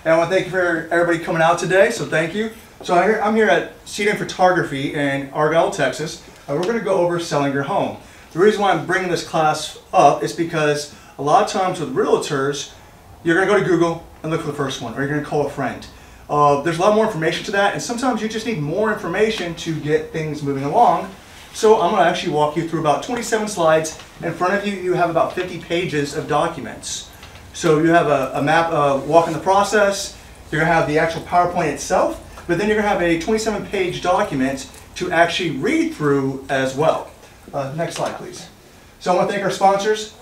And I want to thank you for everybody coming out today, so thank you. So I'm here at Seaton Photography in Argyle, Texas, and we're going to go over selling your home. The reason why I'm bringing this class up is because a lot of times with realtors, you're going to go to Google and look for the first one, or you're going to call a friend. There's a lot more information to that, and sometimes you just need more information to get things moving along. So I'm going to actually walk you through about 27 slides. In front of you, you have about 50 pages of documents. So you have a map, walking the process, you're going to have the actual PowerPoint itself, but then you're going to have a 27-page document to actually read through as well. Next slide, please. So I want to thank our sponsors,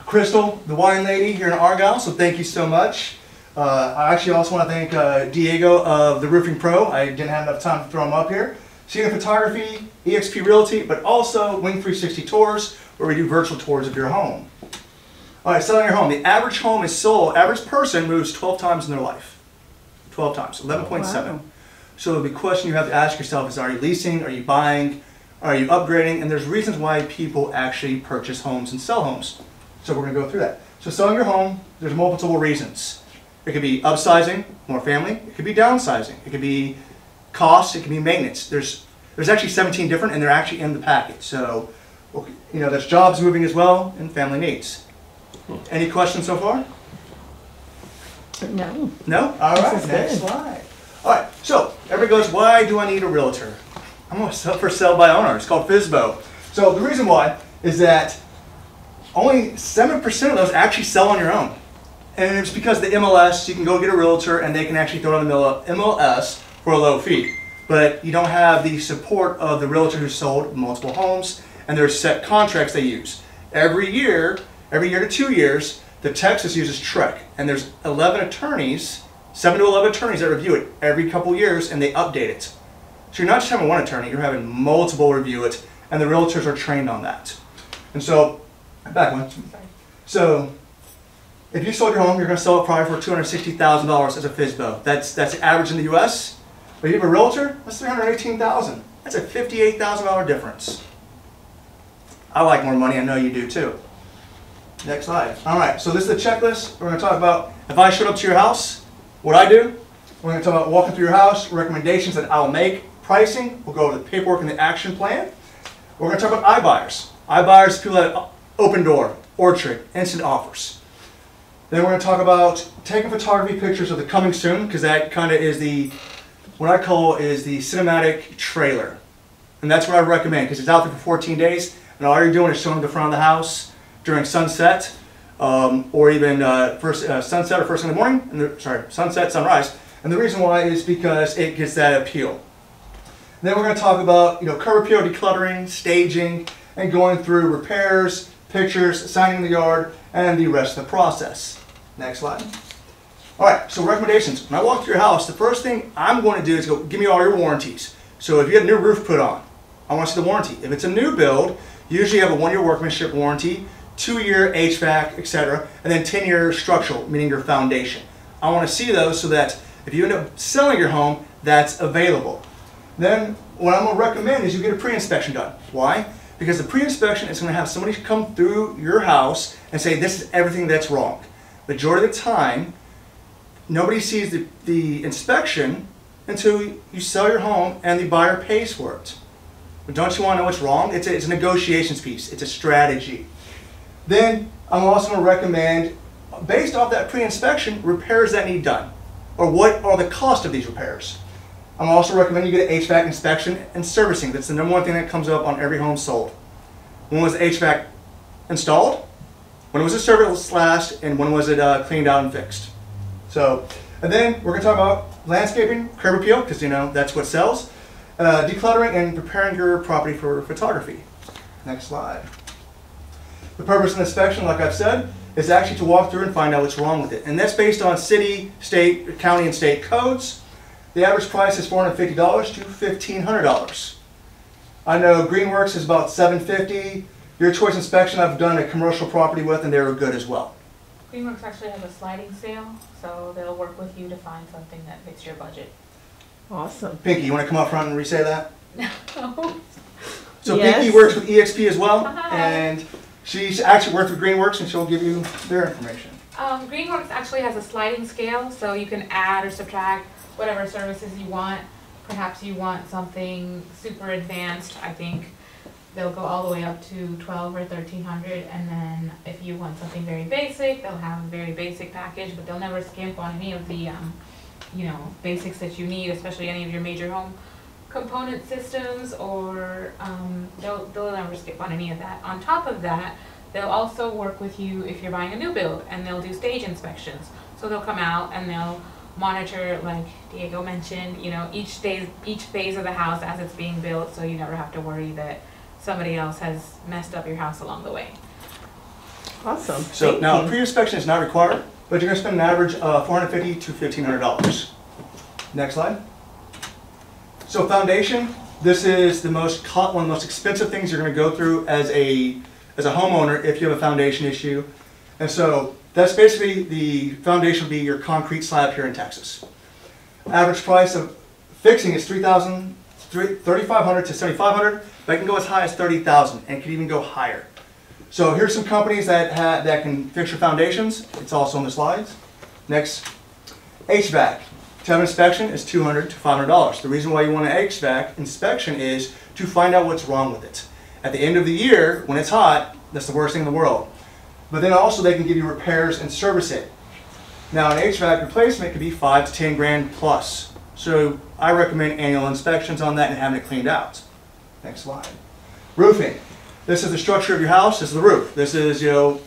Crystal, the wine lady here in Argyle, so thank you so much. I actually also want to thank Diego of the Roofing Pro. I didn't have enough time to throw him up here. Seaton Photography, eXp Realty, but also Wing 360 Tours, where we do virtual tours of your home. All right, selling your home. The average home is sold, average person moves 12 times in their life. 12 times, 11.7. Wow. So the question you have to ask yourself is, are you leasing, are you buying, are you upgrading? And there's reasons why people actually purchase homes and sell homes. So we're going to go through that. So selling your home, there's multiple reasons. It could be upsizing, more family. It could be downsizing. It could be cost. It could be maintenance. There's actually 17 different, and they're actually in the package. So, you know, there's jobs moving as well, and family needs. Any questions so far? No. No? All right, next slide. All right, so everybody goes, why do I need a realtor? I'm going to sell for sell by owner. It's called FSBO. So the reason why is that only 7% of those actually sell on your own. And it's because the MLS, you can go get a realtor and they can actually throw it on the MLS for a low fee. But you don't have the support of the realtor who sold multiple homes, and there's set contracts they use. Every year to 2 years, the Texas uses TREC, and there's 11 attorneys, 7 to 11 attorneys that review it every couple years, and they update it. So you're not just having one attorney, you're having multiple review it, and the realtors are trained on that. And so, back one. So, if you sold your home, you're going to sell it probably for $260,000 as a FSBO. That's the average in the U.S. But if you have a realtor, that's $318,000. That's a $58,000 difference. I like more money, I know you do too. Next slide. All right, so this is the checklist. We're going to talk about if I showed up to your house, what I do. We're going to talk about walking through your house, recommendations that I'll make, pricing. We'll go over the paperwork and the action plan. We're going to talk about iBuyers. iBuyers, people that open door, orchard, instant offers. Then we're going to talk about taking photography pictures of the coming soon, because that kind of is the, what I call is the cinematic trailer. And that's what I recommend, because it's out there for 14 days, and all you're doing is showing the front of the house during sunset, or even sunset or first thing in the morning, and sunset, sunrise. And the reason why is because it gets that appeal. And then we're going to talk about, curb appeal, decluttering, staging, and going through repairs, pictures, signing the yard, and the rest of the process. Next slide. All right, so recommendations. When I walk through your house, the first thing I'm going to do is go, give me all your warranties. So if you had a new roof put on, I want to see the warranty. If it's a new build, usually you have a 1-year workmanship warranty, 2-year HVAC, etc., and then 10-year structural, meaning your foundation. I want to see those so that if you end up selling your home, that's available. Then what I'm going to recommend is you get a pre-inspection done. Why? Because the pre-inspection is going to have somebody come through your house and say, this is everything that's wrong. Majority of the time, nobody sees the inspection until you sell your home and the buyer pays for it. But don't you want to know what's wrong? It's a negotiations piece. It's a strategy. Then I'm also going to recommend, based off that pre-inspection, repairs that need done. Or what are the cost of these repairs. I'm also recommending you get an HVAC inspection and servicing. That's the number one thing that comes up on every home sold. When was the HVAC installed? When was it serviced last? And when was it cleaned out and fixed? So, and then we're going to talk about landscaping, curb appeal, because that's what sells. Decluttering and preparing your property for photography. Next slide. The purpose of the inspection, like I've said, is actually to walk through and find out what's wrong with it. And that's based on city, state, county, and state codes. The average price is $450 to $1,500. I know Greenworks is about $750. Your Choice Inspection I've done a commercial property with, and they were good as well. Greenworks actually has a sliding sale, so they'll work with you to find something that fits your budget. Awesome. Pinky, you want to come up front and re-say that? No. So Yes. Pinky works with eXp as well, Hi. and she's actually worked with Greenworks, and she'll give you their information. Greenworks actually has a sliding scale, so you can add or subtract whatever services you want. Perhaps you want something super advanced, I think they'll go all the way up to 12 or 1300, and then if you want something very basic, they'll have a very basic package, but they'll never skimp on any of the basics that you need, especially any of your major home component systems, or they'll never skip on any of that. On top of that, they'll also work with you if you're buying a new build, and they'll do stage inspections. So they'll come out and they'll monitor, like Diego mentioned, each phase of the house as it's being built, so you never have to worry that somebody else has messed up your house along the way. Awesome. So Thank now you. pre-inspection is not required, but you're going to spend an average of $450 to $1,500. Next slide. So foundation, this is one of the most expensive things you're going to go through as a homeowner if you have a foundation issue. And so that's basically, the foundation will be your concrete slab here in Texas. Average price of fixing is $3,500 to $7,500, but it can go as high as $30,000, and it can even go higher. So here's some companies that can fix your foundations. It's also on the slides. Next, HVAC. To have an inspection is $200 to $500. The reason why you want an HVAC inspection is to find out what's wrong with it. At the end of the year, when it's hot, that's the worst thing in the world. But then also they can give you repairs and service it. Now an HVAC replacement could be 5 to 10 grand plus. So I recommend annual inspections on that and having it cleaned out. Next slide. Roofing. This is the structure of your house. This is the roof. This is the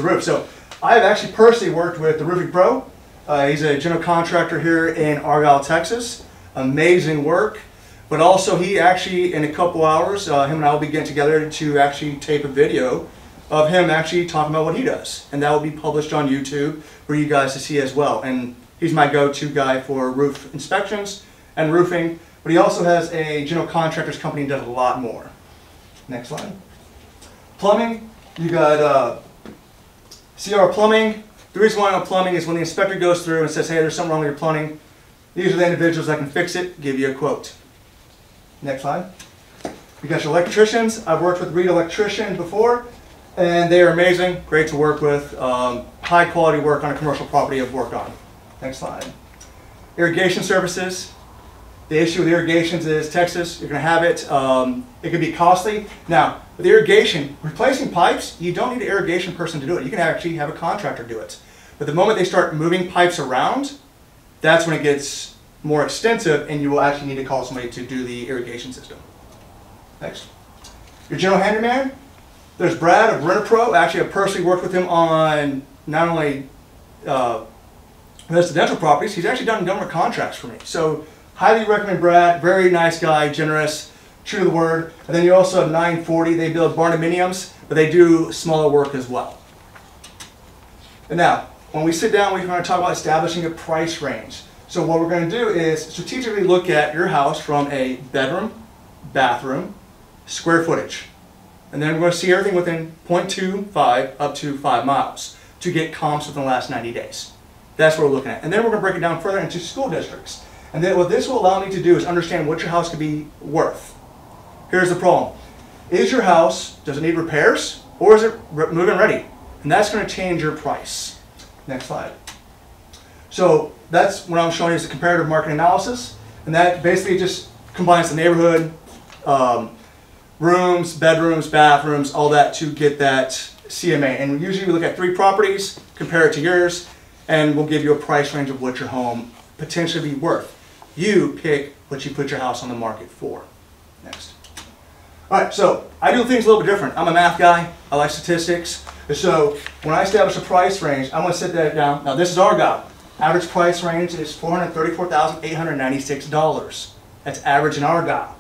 roof. So I have actually personally worked with the Roofing Pro. He's a general contractor here in Argyle, Texas. Amazing work. But also he actually, in a couple hours, him and I will be getting together to actually tape a video of him actually talking about what he does. And that will be published on YouTube for you guys to see as well. And he's my go-to guy for roof inspections and roofing. But he also has a general contractors company and does a lot more. Next slide. Plumbing. You got CR Plumbing. The reason why I'm plumbing is when the inspector goes through and says, hey, there's something wrong with your plumbing, these are the individuals that can fix it, give you a quote. Next slide. You got your electricians. I've worked with Reed Electrician before, and they are amazing, great to work with. High quality work on a commercial property I've worked on. Next slide. Irrigation services. The issue with irrigations is Texas, you're going to have it. It can be costly. Now, with irrigation, replacing pipes, you don't need an irrigation person to do it. You can actually have a contractor do it. But the moment they start moving pipes around, that's when it gets more extensive and you will actually need to call somebody to do the irrigation system. Next. Your general handyman, there's Brad of Rent-A-Pro. Actually, I've personally worked with him on not only residential properties, he's actually done government contracts for me. So highly recommend Brad, very nice guy, generous, true to the word. And then you also have 940, they build barndominiums, but they do smaller work as well. And now, when we sit down, we're going to talk about establishing a price range. So what we're going to do is strategically look at your house from a bedroom, bathroom, square footage. And then we're going to see everything within 0.25 up to 5 miles to get comps within the last 90 days. That's what we're looking at. And then we're going to break it down further into school districts. And then what this will allow me to do is understand what your house could be worth. Here's the problem. Is your house, does it need repairs, or is it move-in ready? And that's going to change your price. Next slide. So that's what I'm showing you is the comparative market analysis. And that basically just combines the neighborhood, rooms, bedrooms, bathrooms, all that to get that CMA. And usually we look at 3 properties, compare it to yours, and we'll give you a price range of what your home potentially be worth. You pick what you put your house on the market for. Next. All right, so I do things a little bit different. I'm a math guy. I like statistics. So when I establish a price range, I'm going to set that down. Now this is Argyle. Average price range is $434,896. That's average in Argyle.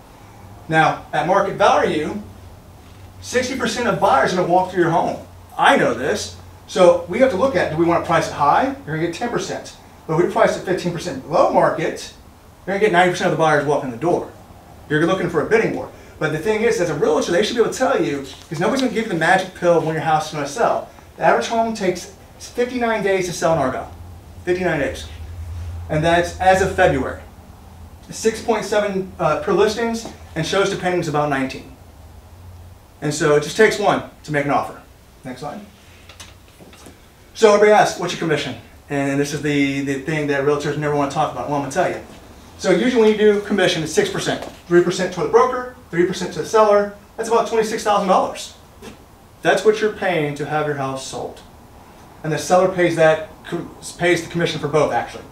Now at market value, 60% of buyers are going to walk through your home. I know this. So we have to look at, do we want to price it high? You're going to get 10%. But if we price it 15% below market, you're going to get 90% of the buyers walking the door. You're looking for a bidding war. But the thing is, as a realtor, they should be able to tell you, because nobody's going to give you the magic pill of when your house is going to sell. The average home takes 59 days to sell in Argyle. 59 days. And that's as of February. 6.7 per listings, and shows depending is about 19. And so it just takes one to make an offer. Next slide. So everybody asks, what's your commission? And this is the thing that realtors never want to talk about. Well, I'm going to tell you. So usually when you do commission, it's 6%. 3% to the broker, 3% to the seller. That's about $26,000. That's what you're paying to have your house sold. And the seller pays the commission for both, actually.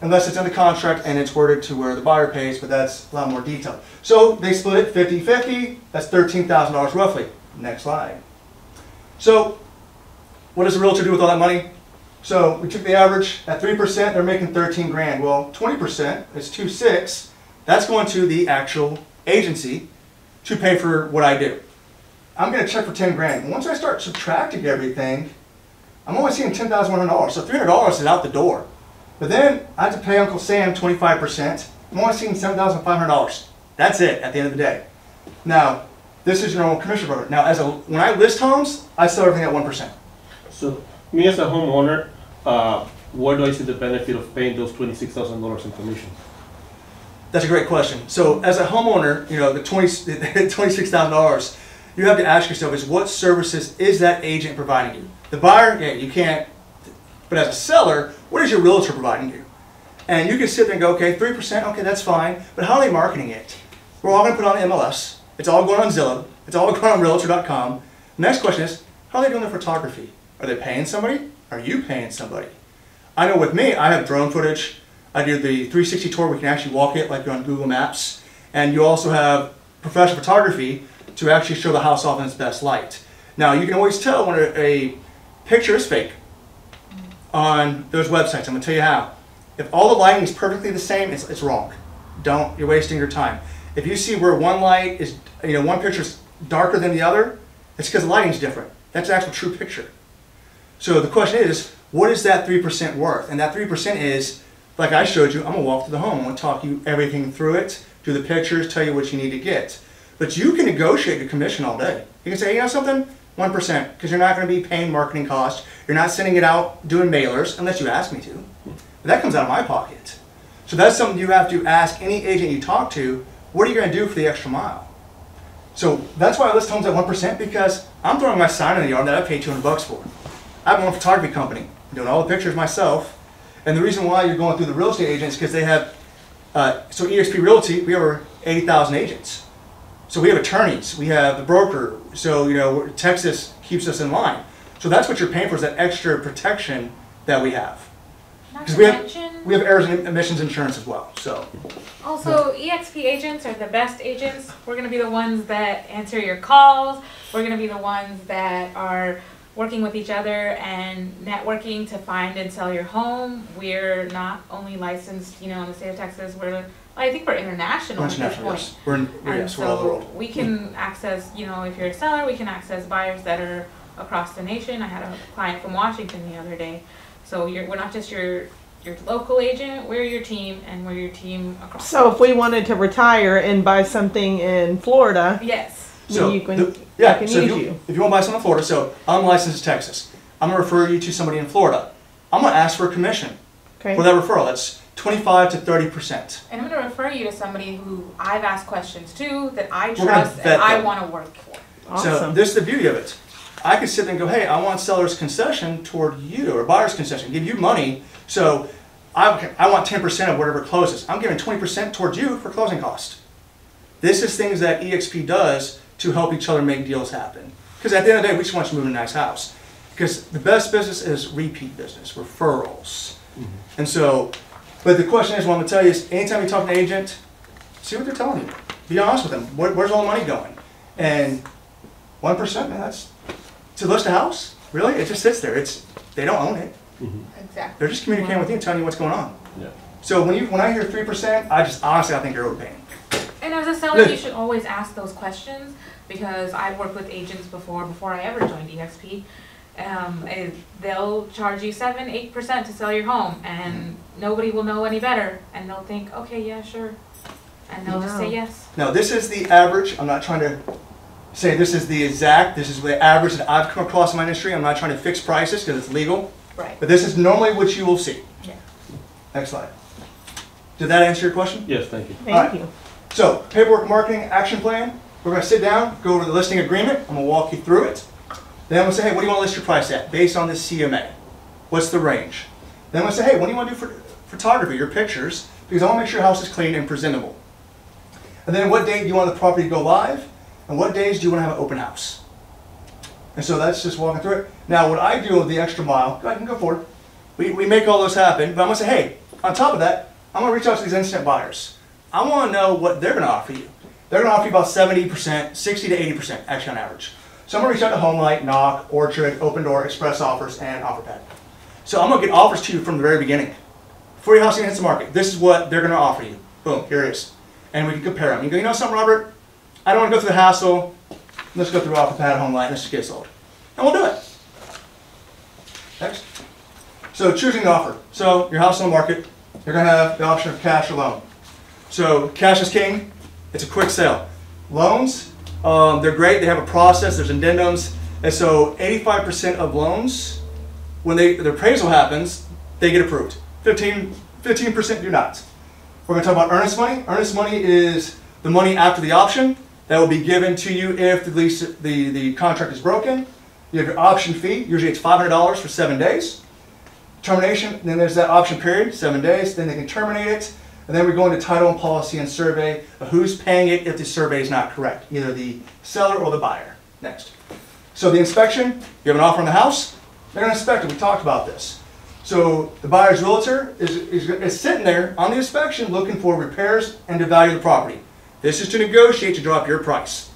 Unless it's in the contract and it's worded to where the buyer pays, but that's a lot more detailed. So they split it 50-50. That's $13,000 roughly. Next slide. So what does a realtor do with all that money? So we took the average at 3%, they're making 13 grand. Well, 20% is 2.6. That's going to the actual agency to pay for what I do. I'm going to check for 10 grand. Once I start subtracting everything, I'm only seeing $10,100. So $300 is out the door. But then I have to pay Uncle Sam 25%. I'm only seeing $7,500. That's it at the end of the day. Now, this is your normal commission broker. Now, when I list homes, I sell everything at 1%. So, me as a homeowner, where do I see the benefit of paying those $26,000 in commission? That's a great question. So, as a homeowner, you know, the $26,000, you have to ask yourself is what services is that agent providing you? The buyer, yeah, you can't. But as a seller, what is your realtor providing you? And you can sit there and go, okay, 3%, okay, that's fine. But how are they marketing it? We're all going to put on the MLS. It's all going on Zillow. It's all going on Realtor.com. Next question is, how are they doing their photography? Are they paying somebody? Are you paying somebody? I know with me, I have drone footage. I do the 360 tour. We can actually walk it like you're on Google Maps. And you also have professional photography to actually show the house off in its best light. Now, you can always tell when a picture is fake on those websites. I'm going to tell you how. If all the lighting is perfectly the same, it's wrong. You're wasting your time. If you see where one light is, one picture is darker than the other, it's because the lighting is different. That's an actual true picture. So the question is, what is that 3% worth? And that 3% is, like I showed you, I'm going to walk through the home. I'm going to talk you everything through it, do the pictures, tell you what you need to get. But you can negotiate your commission all day. You can say, you know something? 1%, because you're not going to be paying marketing costs. You're not sending it out doing mailers unless you ask me to. But that comes out of my pocket. So that's something you have to ask any agent you talk to, what are you going to do for the extra mile? So that's why I list homes at 1%, because I'm throwing my sign in the yard that I paid $200 for. I have my own photography company. I'm doing all the pictures myself. And the reason why you're going through the real estate agents is because they have, so eXp Realty, we have over 80,000 agents. So we have attorneys, we have the broker, so Texas keeps us in line. So that's what you're paying for, is that extra protection that we have. Because we have errors and emissions insurance as well. So also, eXp agents are the best agents. We're going to be the ones that answer your calls. We're going to be the ones that are working with each other and networking to find and sell your home. We're not only licensed, in the state of Texas. I think we're international at this point. Yes. We're all over the world. We can access, if you're a seller, we can access buyers that are across the nation. I had a client from Washington the other day. So we're not just your local agent, we're your team, and we're your team across. So if we wanted to retire and buy something in Florida, yes, so I can use you. If you want to buy something in Florida, so I'm licensed in Texas. I'm going to refer you to somebody in Florida. I'm going to ask for a commission for that referral. That's 25 to 30%. And I'm going to refer you to somebody who I've asked questions to, that I trust and I want to work for. Awesome. So this is the beauty of it. I could sit there and go, hey, I want seller's concession toward you, or buyer's concession, give you money. So I want 10% of whatever closes. I'm giving 20% towards you for closing cost. This is things that eXp does to help each other make deals happen. Because at the end of the day, we just want you to move in a nice house. Because the best business is repeat business, referrals. Mm-hmm. And so, but the question is, what I'm going to tell you is, anytime you talk to an agent, see what they're telling you. Be honest with them. Where's all the money going? And 1%, man, that's... To list a house, really, it just sits there. They don't own it. Mm-hmm. Exactly. They're just communicating with you and telling you what's going on. Yeah. So when I hear 3%, I think you're overpaying. And as a seller, you should always ask those questions, because I've worked with agents before I ever joined eXp. They'll charge you 7-8% to sell your home, and nobody will know any better, and they'll think, okay, yeah, sure, and they'll just say yes. Now this is the average. I'm not trying to say this is the exact. This is the average that I've come across in my industry. I'm not trying to fix prices because it's legal. Right. But this is normally what you will see. Yeah. Next slide. Did that answer your question? Yes, thank you. Thank you. So, paperwork, marketing, action plan. We're going to sit down, go over the listing agreement. I'm going to walk you through it. Then I'm gonna say, hey, what do you want to list your price at based on this CMA? What's the range? Then I'm gonna say, hey, what do you want to do for photography, your pictures? Because I want to make sure your house is clean and presentable. And then what date do you want the property to go live? And what days do you want to have an open house? And so that's just walking through it. Now what I do with the extra mile, go ahead and go forward. We make all those happen, but I'm gonna say, hey, on top of that, I'm gonna reach out to these instant buyers. I wanna know what they're gonna offer you. They're gonna offer you about 70%, 60 to 80% actually on average. So I'm gonna reach out to HomeLight, Knock, Orchard, Open Door, Express Offers, and OfferPad. So I'm gonna get offers to you from the very beginning. Before your house even hits the market, this is what they're gonna offer you. Boom, here it is. And we can compare them. You go, you know something, Robert? I don't wanna go through the hassle. Let's go through OfferPad, HomeLight, let's just get sold. And we'll do it. Next. So choosing the offer. So your house on the market, you're gonna have the option of cash or loan. So cash is king, it's a quick sale. Loans, they're great, they have a process, there's addendums, and so 85% of loans, when the appraisal happens, they get approved. 15% do not. We're gonna talk about earnest money. Earnest money is the money after the option that will be given to you if the contract is broken. You have your option fee, usually it's $500 for 7 days. Termination, then there's that option period, 7 days, then they can terminate it, and then we go into title and policy and survey of who's paying it if the survey is not correct, either the seller or the buyer. Next. So the inspection, you have an offer on the house, they're gonna inspect it, we talked about this. So the buyer's realtor is sitting there on the inspection looking for repairs and to value the property. This is to negotiate to drop your price.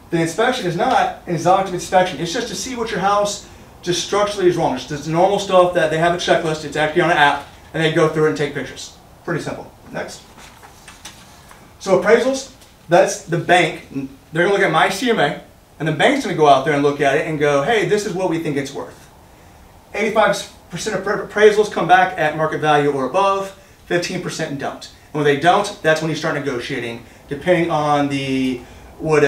The inspection is not an exhaustive inspection, it's just to see what your house just structurally is wrong. It's just the normal stuff that they have a checklist, it's actually on an app, and they go through it and take pictures. Pretty simple. Next. So appraisals, that's the bank. They're gonna look at my CMA, and the bank's gonna go out there and look at it and go, hey, this is what we think it's worth. 85% of appraisals come back at market value or above, 15% don't. And when they don't, that's when you start negotiating, depending on what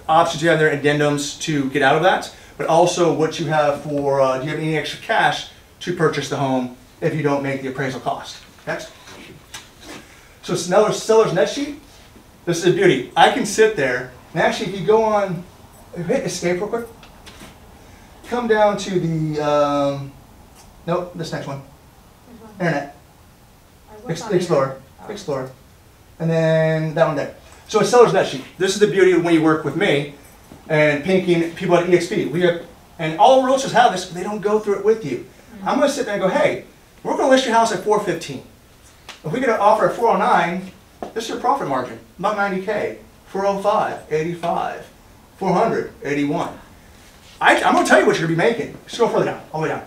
options you have there, addendums to get out of that. But also what you have for, do you have any extra cash to purchase the home if you don't make the appraisal cost? Next. So seller's net sheet, this is a beauty. I can sit there, and actually if you go on, hit escape real quick. Come down to the, nope, this next one. Internet. Explorer. Explorer. And then that one there. So a seller's net sheet. This is the beauty of when you work with me. And Pinky and people at EXP, and all realtors have this, but they don't go through it with you. I'm going to sit there and go, hey, we're going to list your house at $415. If we get an offer at $409, this is your profit margin, about $90K, $405, $85, $400, $81. I'm going to tell you what you're going to be making. Scroll further down, all the way down.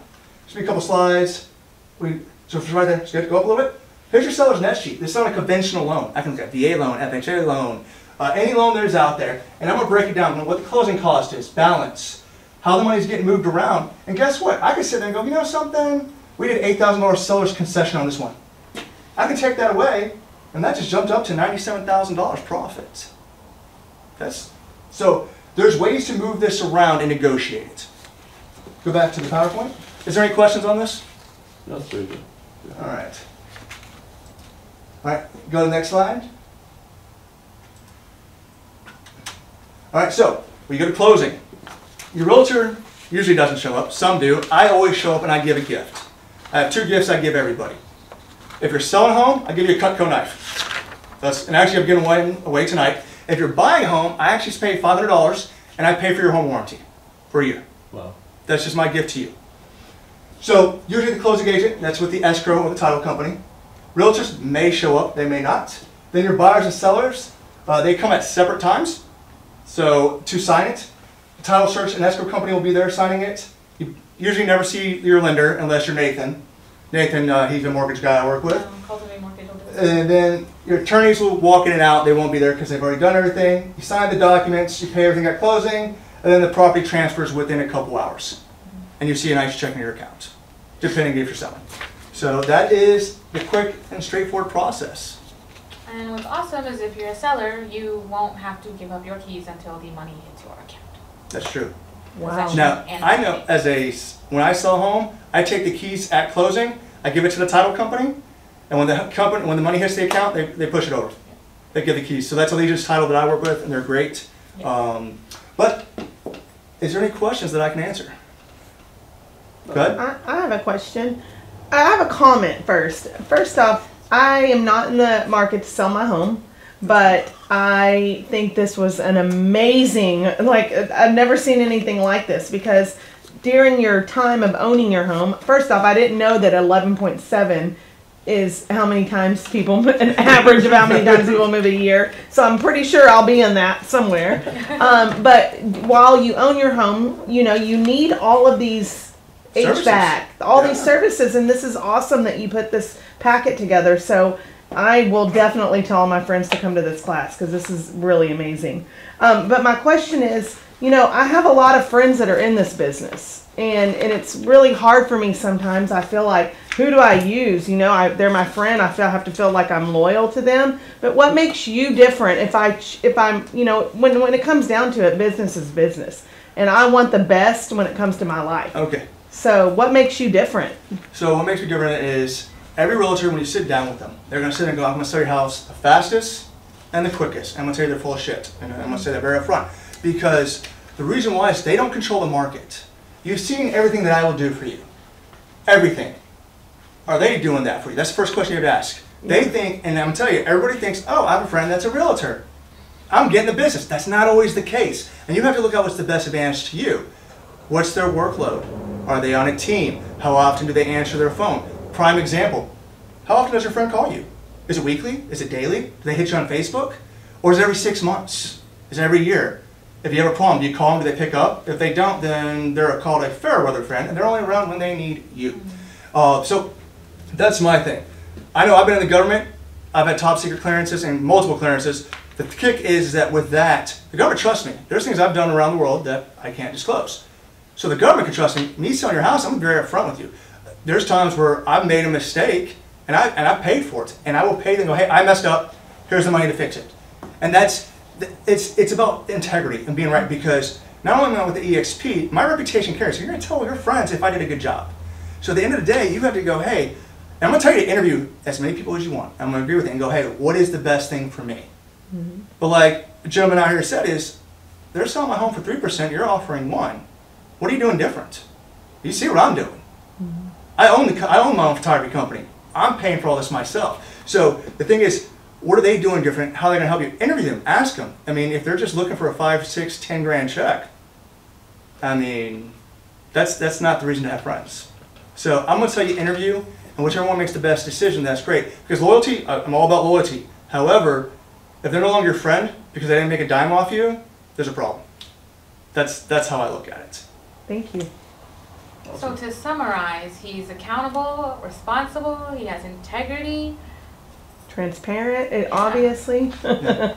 Just be a couple slides. So right there, just go up a little bit. Here's your seller's net sheet. This is not a conventional loan. I can look at VA loan, FHA loan, any loan there's out there, and I'm going to break it down, what the closing cost is, balance, how the money's getting moved around, and guess what? I can sit there and go, you know something? We did $8,000 seller's concession on this one. I can take that away, and that just jumped up to $97,000 profit. So there's ways to move this around and negotiate it. Go back to the PowerPoint. Is there any questions on this? No, that's very good. All right. All right, go to the next slide. All right, so we go to closing. Your realtor usually doesn't show up. Some do. I always show up and I give a gift. I have 2 gifts I give everybody. If you're selling a home, I give you a Cutco knife. And actually I'm giving one away tonight. If you're buying a home, I actually pay $500 and I pay for your home warranty for a year. Wow. That's just my gift to you. So usually the closing agent, that's with the escrow or the title company. Realtors may show up, they may not. Then your buyers and sellers, they come at separate times. So to sign it, the title search and escrow company will be there signing it. You usually never see your lender unless you're Nathan. Nathan, he's a mortgage guy I work with. Cultivate Mortgage will do it. And then your attorneys will walk in and out. They won't be there because they've already done everything. You sign the documents, you pay everything at closing, and then the property transfers within a couple hours. And you see a nice check in your account, depending if you're selling. So that is the quick and straightforward process. And what's awesome is if you're a seller, you won't have to give up your keys until the money hits your account. That's true. Wow. Now, I know when I sell a home, I take the keys at closing, I give it to the title company, and when the money hits the account, they push it over. They give the keys. So that's Allegiance Title that I work with, and they're great. Yeah. But is there any questions that I can answer? Good? I have a question. I have a comment first. First off, I am not in the market to sell my home, but I think this was an amazing, like, I've never seen anything like this, because during your time of owning your home, first off, I didn't know that 11.7 is how many times people, an average of how many times people move a year. So I'm pretty sure I'll be in that somewhere. But while you own your home, you know, you need all of these Services. HVAC, all Yeah. these services, and this is awesome that you put this packet together. So I will definitely tell all my friends to come to this class, because this is really amazing. But my question is, you know, I have a lot of friends that are in this business, and it's really hard for me sometimes. I feel like, who do I use? You know, they're my friend. I have to feel like I'm loyal to them. But what makes you different? If I'm, you know, when it comes down to it, business is business, and I want the best when it comes to my life. Okay. So what makes you different? So what makes me different is every realtor, when you sit down with them, they're going to sit and go, I'm going to sell your house the fastest and the quickest. I'm going to tell you they're full of shit. And I'm going to say that very up front. Because the reason why is they don't control the market. You've seen everything that I will do for you. Everything. Are they doing that for you? That's the first question you have to ask. They think, and I'm going to tell you, everybody thinks, oh, I have a friend that's a realtor. I'm getting the business. That's not always the case. And you have to look at what's the best advantage to you. What's their workload? Are they on a team? How often do they answer their phone? Prime example. How often does your friend call you? Is it weekly? Is it daily? Do they hit you on Facebook? Or is it every 6 months? Is it every year? If you have a problem, do you call them? Do they pick up? If they don't, then they're called a fair weather friend, and they're only around when they need you. So that's my thing. I know I've been in the government. I've had top secret clearances and multiple clearances. The kick is that with that, the government trusts me. There's things I've done around the world that I can't disclose. So the government can trust me. Me selling your house, I'm very upfront with you. There's times where I've made a mistake and I paid for it, and I will pay them and go, hey, I messed up. Here's the money to fix it. And it's about integrity and being right, because not only am I with the EXP, my reputation carries. So you're going to tell your friends if I did a good job. So at the end of the day, you have to go, hey, and I'm going to tell you to interview as many people as you want. I'm going to agree with it and go, hey, what is the best thing for me? Mm-hmm. But like the gentleman out here said is, they're selling my home for 3%, you're offering 1%. What are you doing different? You see what I'm doing. Mm-hmm. I own my own photography company. I'm paying for all this myself. So the thing is, what are they doing different? How are they going to help you? Interview them. Ask them. I mean, if they're just looking for a 5, 6, 10 grand check, I mean, that's not the reason to have friends. So I'm going to tell you interview, and whichever one makes the best decision, that's great. Because loyalty, I'm all about loyalty. However, if they're no longer your friend because they didn't make a dime off you, there's a problem. That's how I look at it. Thank you. So to summarize, he's accountable, responsible, he has integrity. Transparent, Yeah. obviously. Yeah.